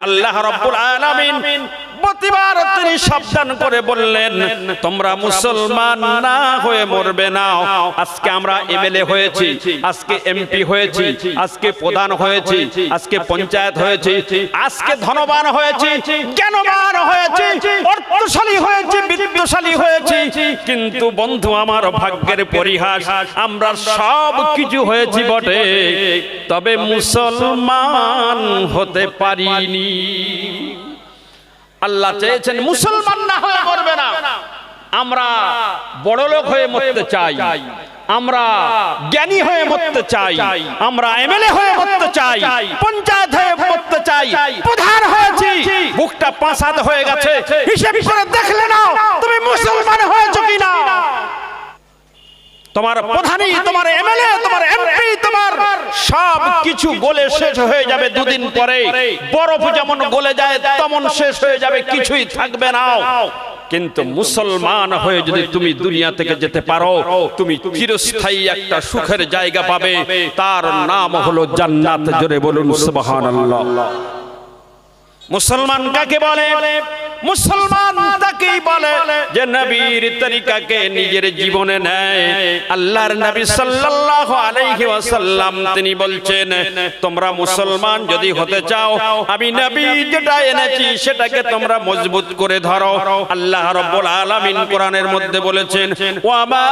আল্লাহ রাব্বুল আলামিন প্রতিবার তিনি সাবধান করে বললেন, তোমরা মুসলমান না হয়ে মরবে না। আজকে আমরা এমএলএ হয়েছি, আজকে এমপি হয়েছি, আজকে প্রধান হয়েছি, আজকে পঞ্চায়েত হয়েছি, আজকে ধনবান হয়েছি, জ্ঞানবান হয়েছি, অর্থশালী হয়েছি, বিত্তশালী হয়েছি, কিন্তু বন্ধু আমার ভাগ্যের পরিহাস, আমরা সব কিছু হয়েছি বটে, তবে মুসলমান হতে পারিনি। আল্লাহ চেয়েছেন মুসলমান না হয়ে মরবে না। আমরা বড়লোক হয়ে মরতে চাই, আমরা জ্ঞানী হয়ে মরতে চাই, আমরা এমএলএ হয়ে মরতে চাই, পঞ্চায়েত হয়ে মরতে চাই, প্রধান হয়েছি, বুকটা পাঁচাত হয়ে গেছে, হিসেব করে দেখলে নাও তুমি মুসলমান হয়েছো কিনা। তোমার প্রধানই, তোমার এমএলএ, তোমার এমপি, তোমার সব কিছু গলে শেষ হয়ে যাবে দুদিন পরে। বরফ যেমন গলে যায় তেমন শেষ হয়ে যাবে, কিছুই থাকবে না। কিন্তু মুসলমান হয়ে যদি তুমি দুনিয়া থেকে যেতে পারো, তুমি চিরস্থায়ী একটা সুখের জায়গা পাবে, তার নাম হলো জান্নাত। জোরে বলুন সুবহানাল্লাহ। মুসলমান কাকে বলে? মুসলমান তাকেই বলে যে নবীর তরিকাকে নিজের জীবনে নেয়। আল্লাহর নবী সাল্লাল্লাহু আলাইহি ওয়াসাল্লাম তিনি বলছেন, তোমরা মুসলমান যদি হতে চাও, আমি নবী যেটা এনেছি সেটাকে তোমরা মজবুত করে ধরো। আল্লাহ রাব্বুল আলামিন কোরআনের মধ্যে বলেছেন, ওয়া মা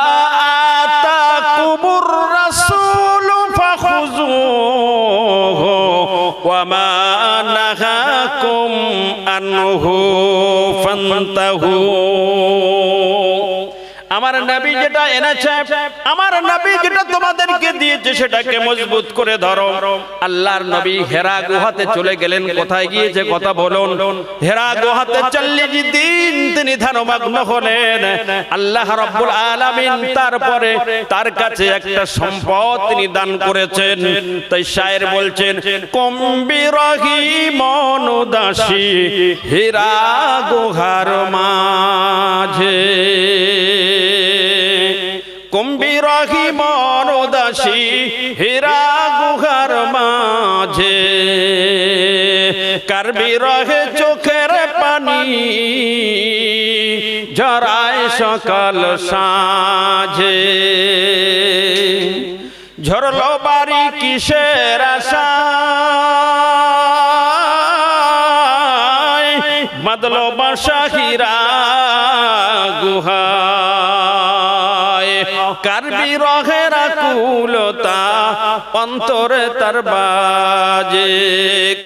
আতাকুমুর রাসূলু ফাখুযুহু ওয়া মা নাহাকুম আনহু ফান্তাহু। আমার নবী যেটা এনেছে, আমার নবী যেটা তোমাদেরকে দিয়েছে সেটাকে মজবুত করে ধরো। আল্লাহর নবী হেরা গুহাতে চলে গেলেন। কোথায় গিয়েছে কথা বলুন? হেরা গুহাতে 40 দিন তিনি ধ্যানমগ্ন হলেন। আল্লাহ রাব্বুল আলামিন তারপরে তার কাছে একটা সম্পদ তিনি দান করেছেন। তাই শায়ের বলছেন, কম্বি রহিমন উদাসী হেরা গুহার মাঝে, কম্বি রহিমন উদাসী হেরা গুহার মাঝে, কার বিরহে চোখের পানি ঝরায় সকাল সাঁঝে, ঝরলো বাড়ি কিসের আশায়, বাঁধলো বাসা হীরা গুহায়, কার বিরহের আকুলতা অন্তরে তার বাজে।